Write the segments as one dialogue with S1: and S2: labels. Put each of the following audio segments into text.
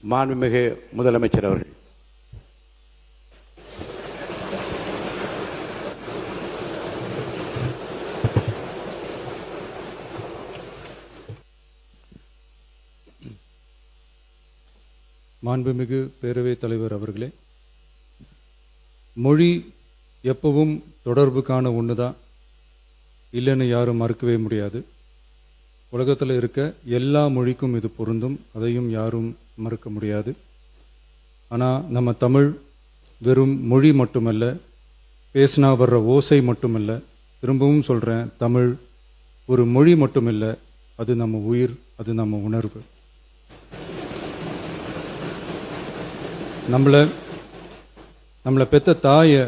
S1: மாண்புமிகு முதலமைச்சர் அவர்கள்.
S2: மாண்புமிகு பேரவைத் தலைவர் அவர்களே, மொழி எப்பவும் தொடர்புக்கான ஒன்று தான், இல்லைன்னு யாரும் மறுக்கவே முடியாது. உலகத்தில் இருக்க எல்லா மொழிக்கும் இது பொருந்தும், அதையும் யாரும் மறுக்க முடியாது. ஆனால் நம்ம தமிழ் வெறும் மொழி மட்டுமல்ல, பேசினா வர்ற ஓசை மட்டுமல்ல, திரும்பவும் சொல்கிறேன், தமிழ் ஒரு மொழி மட்டுமில்லை, அது நம்ம உயிர், அது நம்ம உணர்வு. நம்மளை பெத்த தாயை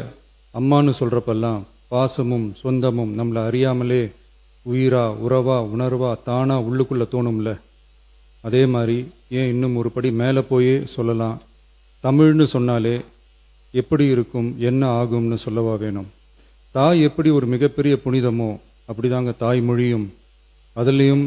S2: அம்மானு சொல்கிறப்பெல்லாம் பாசமும் சொந்தமும் நம்மளை அறியாமலே உயிரா உறவா உணர்வா தானா உள்ளுக்குள்ளே தோணும்ல. அதே மாதிரி ஏன் இன்னும் ஒரு படி மேலே போயே சொல்லலாம், தமிழ்னு சொன்னாலே எப்படி இருக்கும், என்ன ஆகும்னு சொல்லவா வேணும். தாய் எப்படி ஒரு மிகப்பெரிய புனிதமோ அப்படிதாங்க தாய்மொழியும். அதுலேயும்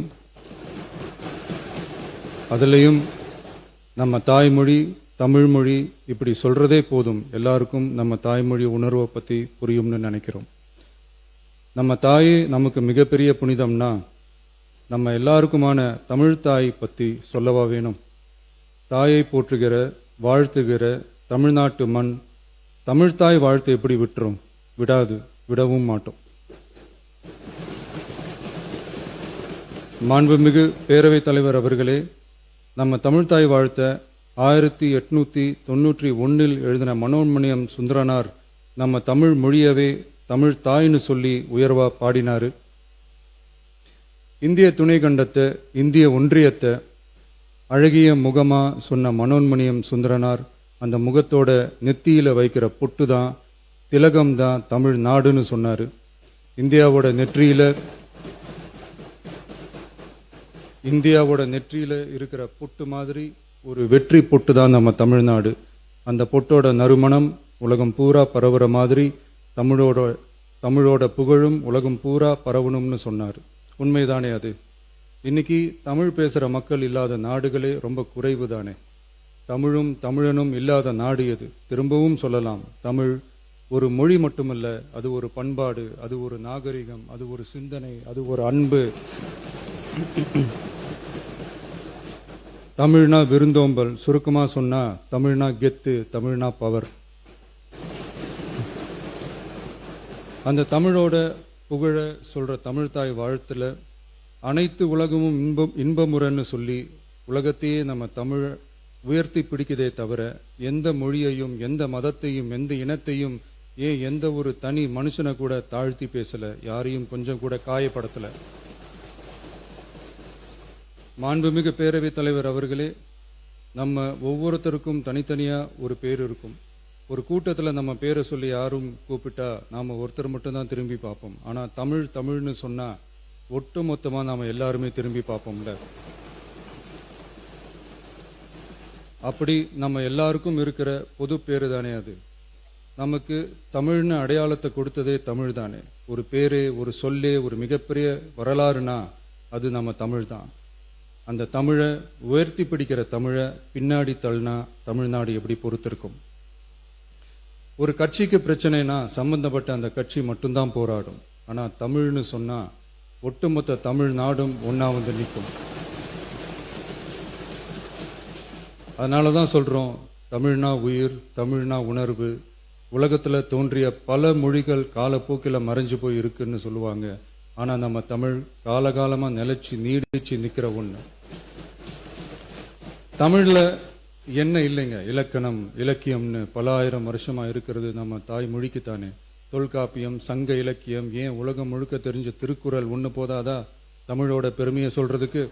S2: நம்ம தாய்மொழி தமிழ்மொழி இப்படி சொல்கிறதே போதும், எல்லாருக்கும் நம்ம தாய்மொழி உணர்வை பற்றி புரியும்னு நினைக்கிறோம். நம்ம தாயே நமக்கு மிகப்பெரிய புனிதம்னா நம்ம எல்லாருக்குமான தமிழ் தாய் பற்றி சொல்லவா வேணும். தாயை போற்றுகிற வாழ்த்துகிற தமிழ்நாட்டு மண் தமிழ்தாய் வாழ்த்து எப்படி விட்டுரும்? விடாது, விடவும் மாட்டோம். மாண்புமிகு பேரவைத் தலைவர் அவர்களே, நம்ம தமிழ்தாய் வாழ்த்த 1891 எழுதின மனோன்மணியம் சுந்தரனார் நம்ம தமிழ் மொழியவே தமிழ் தாய்னு சொல்லி உயர்வா பாடினாரு. இந்திய துணை கண்டத்தை, இந்திய ஒன்றியத்தை அழகிய முகமா சொன்ன மனோன்மணியம் சுந்தரனார் அந்த முகத்தோட நெத்தியில வைக்கிற பொட்டு தான், திலகம் தான் தமிழ் நாடுன்னு சொன்னாரு. இந்தியாவோட நெற்றியில இருக்கிற பொட்டு மாதிரி ஒரு வெற்றி பொட்டு தான் நம்ம தமிழ்நாடு. அந்த பொட்டோட நறுமணம் உலகம் பூரா பரவுற மாதிரி தமிழோட புகழும் உலகம் பூரா பரவணும்னு சொன்னார். உண்மைதானே அது? இன்னைக்கு தமிழ் பேசுகிற மக்கள் இல்லாத நாடுகளே ரொம்ப குறைவு தானே. தமிழும் தமிழனும் இல்லாத நாடு எது? திரும்பவும் சொல்லலாம், தமிழ் ஒரு மொழி மட்டுமல்ல, அது ஒரு பண்பாடு, அது ஒரு நாகரிகம், அது ஒரு சிந்தனை, அது ஒரு அன்பு. தமிழ்னா விருந்தோம்பல், சுருக்கமா சொன்னா தமிழ்னா கெத்து, தமிழ்னா பவர். அந்த தமிழோட புகழ சொல்ற தமிழ்தாய் வாழ்த்துல அனைத்து உலகமும் இன்பமுறன்னு சொல்லி உலகத்தையே நம்ம தமிழ உயர்த்தி பிடிக்குதே தவிர எந்த மொழியையும் எந்த மதத்தையும் எந்த இனத்தையும் ஏன் எந்த ஒரு தனி மனுஷனை கூட தாழ்த்தி பேசல, யாரையும் கொஞ்சம் கூட காயப்படுத்தல. மாண்புமிகு பேரவைத் தலைவர் அவர்களே, நம்ம ஒவ்வொருத்தருக்கும் தனித்தனியா ஒரு பேர் இருக்கும். ஒரு கூட்டத்தில் நம்ம பேரை சொல்லி யாரும் கூப்பிட்டா நாம ஒருத்தர் மட்டும்தான் திரும்பி பார்ப்போம். ஆனா தமிழ்னு சொன்னா ஒட்டு மொத்தமா நாம எல்லாருமே திரும்பி பார்ப்போம்ல. அப்படி நம்ம எல்லாருக்கும் இருக்கிற பொது பேரு தானே அது. நமக்கு தமிழ்னு அடையாளத்தை கொடுத்ததே தமிழ் தானே. ஒரு பேரு, ஒரு சொல்லே, ஒரு மிகப்பெரிய வரலாறுனா அது நம்ம தமிழ் தான். அந்த தமிழை உயர்த்தி பிடிக்கிற தமிழை பின்னாடி தள்ளினா தமிழ்நாடு எப்படி பொறுத்திருக்கும்? ஒரு கட்சிக்கு பிரச்சனைனா சம்பந்தப்பட்ட அந்த கட்சி மட்டும்தான் போராடும். ஆனா தமிழ்னு சொன்னா ஒட்டுமொத்த தமிழ்நாடும் ஒன்னா வந்து நிற்கும். அதனாலதான் சொல்றோம், தமிழ்னா உயிர், தமிழ்னா உணர்வு. உலகத்துல தோன்றிய பல மொழிகள் காலப்போக்கில் மறைஞ்சு போய் இருக்குன்னு சொல்லுவாங்க. ஆனா நம்ம தமிழ் காலகாலமா நிலைச்சு நீடிச்சு நிக்கிற ஒண்ணு. தமிழ்ல என்ன இல்லைங்க, இலக்கணம் இலக்கியம்னு பல ஆயிரம் வருஷமா இருக்கிறது நம்ம தாய்மொழிக்கு தானே. தொல்காப்பியம், சங்க இலக்கியம், ஏன் உலகம் முழுக்க தெரிஞ்ச திருக்குறள் ஒண்ணு போதாதா தமிழோட பெருமையை சொல்றதுக்கு?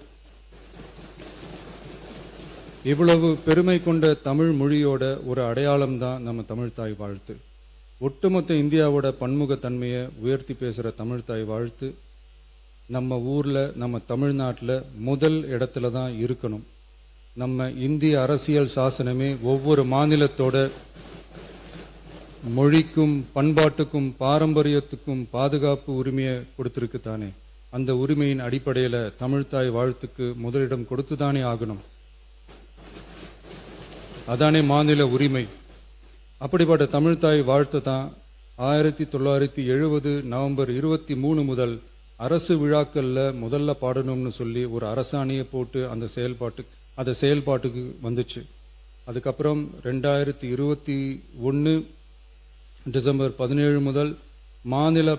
S2: இவ்வளவு பெருமை கொண்ட தமிழ் மொழியோட ஒரு அடையாளம் தான் நம்ம தமிழ்தாய் வாழ்த்து. ஒட்டுமொத்த இந்தியாவோட பன்முகத்தன்மையை உயர்த்தி பேசுற தமிழ்தாய் வாழ்த்து நம்ம ஊர்ல, நம்ம தமிழ்நாட்டில் முதல் இடத்துல தான் இருக்கணும். நம்ம இந்திய அரசியல் சாசனமே ஒவ்வொரு மாநிலத்தோட மொழிக்கும் பண்பாட்டுக்கும் பாரம்பரியத்துக்கும் பாதுகாப்பு உரிமையை கொடுத்திருக்கு தானே. அந்த உரிமையின் அடிப்படையில் தமிழ்தாய் வாழ்த்துக்கு முதலிடம் கொடுத்துதானே ஆகணும். அதானே மாநில உரிமை. அப்படிப்பட்ட தமிழ்தாய் வாழ்த்து தான் 1970 நவம்பர் 23 முதல் அரசு விழாக்கள்ல முதல்ல பாடணும்னு சொல்லி ஒரு அரசாணையை போட்டு அந்த செயல்பாட்டுக்கு வந்துச்சு. அதுக்கப்புறம் 2021 டிசம்பர் 17 முதல் மாநில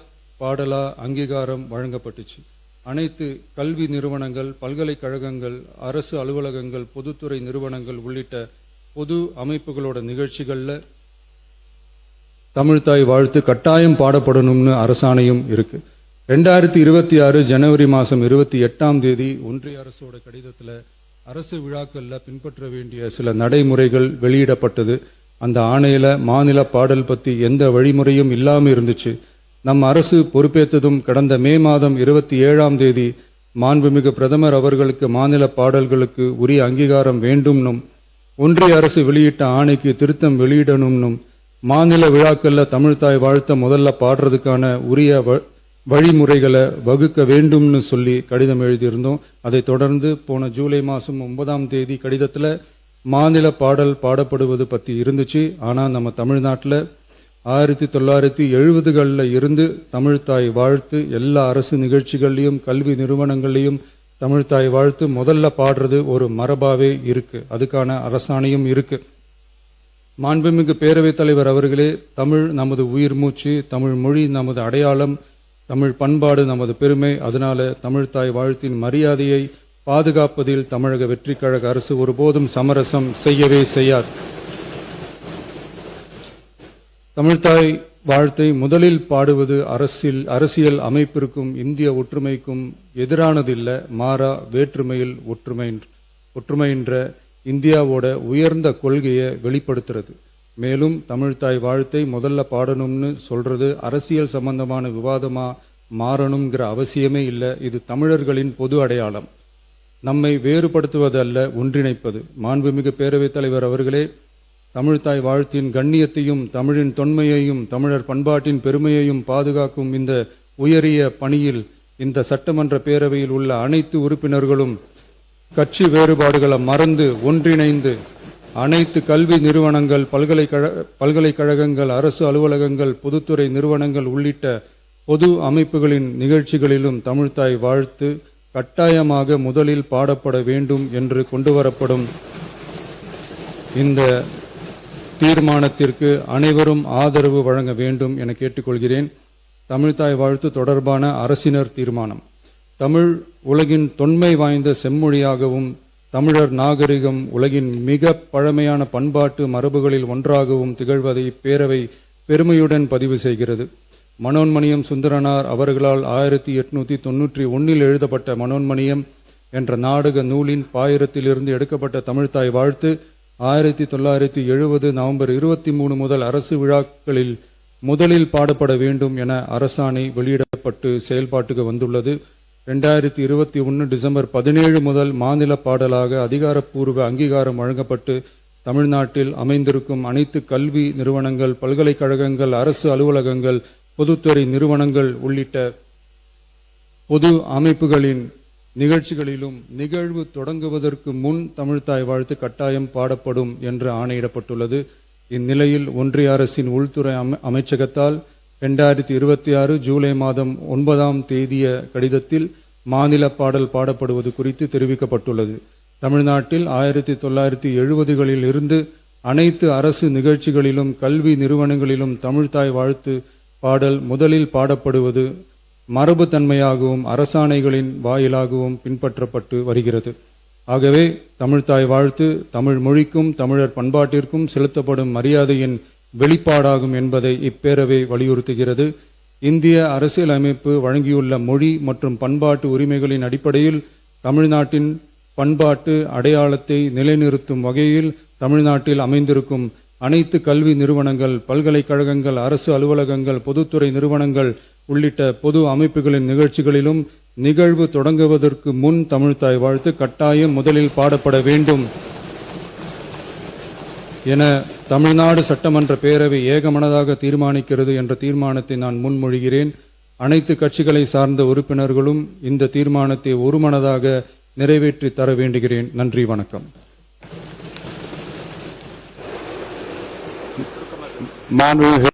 S2: பாடலா அங்கீகாரம் வழங்கப்பட்டுச்சு. அனைத்து கல்வி நிறுவனங்கள், பல்கலைக்கழகங்கள், அரசு அலுவலகங்கள், பொதுத்துறை நிறுவனங்கள் உள்ளிட்ட பொது அமைப்புகளோட நிகழ்ச்சிகள்ல தமிழ்தாய் வாழ்த்து கட்டாயம் பாடப்படணும்னு அரசாணையும் இருக்கு. 2026 ஜனவரி மாதம் 28 ஒன்றிய அரசோட கடிதத்தில் அரசு விழாக்கள்ல பின்பற்ற வேண்டிய சில நடைமுறைகள் வெளியிடப்பட்டது. அந்த ஆணையில மாநில பாடல் பத்தி எந்த வழிமுறையும் இல்லாம இருந்துச்சு. நம் அரசு பொறுப்பேற்றதும் கடந்த மே மாதம் 27 மாண்புமிகு பிரதமர் அவர்களுக்கு மாநில பாடல்களுக்கு உரிய அங்கீகாரம் வேண்டும்னும், ஒன்றிய அரசு வெளியிட்ட ஆணைக்கு திருத்தம் வெளியிடணும்னும், மாநில விழாக்கள்ல தமிழ்தாய் வாழ்த்த முதல்ல பாடுறதுக்கான உரிய வழிமுறைகளை வகுக்க வேண்டும்னு சொல்லி கடிதம் எழுதியிருந்தோம். அதை தொடர்ந்து போன ஜூலை மாதம் 9 கடிதத்தில் மாநில பாடல் பாடப்படுவது பற்றி இருந்துச்சு. ஆனால் நம்ம தமிழ்நாட்டில் 1970களில் இருந்து தமிழ்தாய் வாழ்த்து எல்லா அரசு நிகழ்ச்சிகள்லையும் கல்வி நிறுவனங்கள்லையும் தமிழ்தாய் வாழ்த்து முதல்ல பாடுறது ஒரு மரபாவே இருக்கு. அதுக்கான அரசாணையும் இருக்கு. மாண்புமிகு பேரவைத் தலைவர் அவர்களே, தமிழ் நமது உயிர் மூச்சு, தமிழ் மொழி நமது அடையாளம், தமிழ் பண்பாடு நமது பெருமை. அதனால தமிழ்தாய் வாழ்த்தின் மரியாதையை பாதுகாப்பதில் தமிழக வெற்றிக் கழக அரசு ஒருபோதும் சமரசம் செய்யவே செய்யாது. தமிழ்தாய் வாழ்த்தை முதலில் பாடுவது அரசியல் அமைப்பிற்கும் இந்திய ஒற்றுமைக்கும் எதிரானதில்ல, மாறா வேற்றுமையில் ஒற்றுமைன்ற இந்தியாவோட உயர்ந்த கொள்கையை வெளிப்படுத்துறது. மேலும் தமிழ்தாய் வாழ்த்தை முதல்ல பாடணும்னு சொல்றது அரசியல் சம்பந்தமான விவாதமா மாறணுங்கிற அவசியமே இல்லை. இது தமிழர்களின் பொது அடையாளம். நம்மை வேறுபடுத்துவதல்ல, ஒன்றிணைப்பது. மாண்புமிகு பேரவைத் தலைவர் அவர்களே, தமிழ்தாய் வாழ்த்தின் கண்ணியத்தையும் தமிழின் தொன்மையையும் தமிழர் பண்பாட்டின் பெருமையையும் பாதுகாக்கும் இந்த உயரிய பணியில் இந்த சட்டமன்ற பேரவையில் உள்ள அனைத்து உறுப்பினர்களும் கட்சி வேறுபாடுகளை மறந்து ஒன்றிணைந்து அனைத்து கல்வி நிறுவனங்கள், பல்கலைக்கழகங்கள், அரசு அலுவலகங்கள், பொதுத்துறை நிறுவனங்கள் உள்ளிட்ட பொது அமைப்புகளின் நிகழ்ச்சிகளிலும் தமிழ்தாய் வாழ்த்து கட்டாயமாக முதலில் பாடப்பட வேண்டும் என்று கொண்டுவரப்படும் இந்த தீர்மானத்திற்கு அனைவரும் ஆதரவு வழங்க வேண்டும் என கேட்டுக்கொள்கிறேன். தமிழ்தாய் வாழ்த்து தொடர்பான அரசினர் தீர்மானம். தமிழ் உலகின் தொன்மை வாய்ந்த செம்மொழியாகவும் தமிழர் நாகரிகம் உலகின் மிக பழமையான பண்பாட்டு மரபுகளில் ஒன்றாகவும் திகழ்வதை இப்பேரவை பெருமையுடன் பதிவு செய்கிறது. மனோன்மணியம் சுந்தரனார் அவர்களால் 1891 எழுதப்பட்ட மனோன்மணியம் என்ற நாடக நூலின் பாயிரத்திலிருந்து எடுக்கப்பட்ட தமிழ்தாய் வாழ்த்து 1970 நவம்பர் 23 முதல் அரசு விழாக்களில் முதலில் பாடப்பட வேண்டும் என அரசாணை வெளியிடப்பட்டு செயல்பாட்டுக்கு வந்துள்ளது. 2021 டிசம்பர் 17 முதல் மாநில பாடலாக அதிகாரப்பூர்வ அங்கீகாரம் வழங்கப்பட்டு தமிழ்நாட்டில் அமைந்திருக்கும் அனைத்து கல்வி நிறுவனங்கள், பல்கலைக்கழகங்கள், அரசு அலுவலகங்கள், பொதுத்துறை நிறுவனங்கள் உள்ளிட்ட பொது அமைப்புகளின் நிகழ்ச்சிகளிலும் நிகழ்வு தொடங்குவதற்கு முன் தமிழ்தாய் வாழ்த்து கட்டாயம் பாடப்படும் என்று ஆணையிடப்பட்டுள்ளது. இந்நிலையில் ஒன்றிய அரசின் உள்துறை அமைச்சகத்தால் 2026 ஜூலை மாதம் 9 கடிதத்தில் மாநில பாடல் பாடப்படுவது குறித்து தெரிவிக்கப்பட்டுள்ளது. தமிழ்நாட்டில் 1970களில் இருந்து அனைத்து அரசு நிகழ்ச்சிகளிலும் கல்வி நிறுவனங்களிலும் தமிழ்தாய் வாழ்த்து பாடல் முதலில் பாடப்படுவது மரபுத்தன்மையாகவும் அரசாணைகளின் வாயிலாகவும் பின்பற்றப்பட்டு வருகிறது. ஆகவே தமிழ்தாய் வாழ்த்து தமிழ் மொழிக்கும் தமிழர் பண்பாட்டிற்கும் செலுத்தப்படும் மரியாதையின் வெளிப்பாடாகும் என்பதை இப்பேரவை வலியுறுத்துகிறது. இந்திய அரசியலமைப்பு வழங்கியுள்ள மொழி மற்றும் பண்பாட்டு உரிமைகளின் அடிப்படையில் தமிழ்நாட்டின் பண்பாட்டு அடையாளத்தை நிலைநிறுத்தும் வகையில் தமிழ்நாட்டில் அமைந்திருக்கும் அனைத்து கல்வி நிறுவனங்கள், பல்கலைக்கழகங்கள், அரசு அலுவலகங்கள், பொதுத்துறை நிறுவனங்கள் உள்ளிட்ட பொது அமைப்புகளின் நிகழ்ச்சிகளிலும் நிகழ்வு தொடங்குவதற்கு முன் தமிழ்தாய் வாழ்த்து கட்டாயம் முதலில் பாடப்பட வேண்டும் என தமிழ்நாடு சட்டமன்ற பேரவை ஏகமனதாக தீர்மானிக்கிறது என்ற தீர்மானத்தை நான் முன்மொழிகிறேன். அனைத்து கட்சிகளை சார்ந்த உறுப்பினர்களும் இந்த தீர்மானத்தை ஒருமனதாக நிறைவேற்றி தர வேண்டுகிறேன். நன்றி, வணக்கம்.
S1: மாண்புமிகு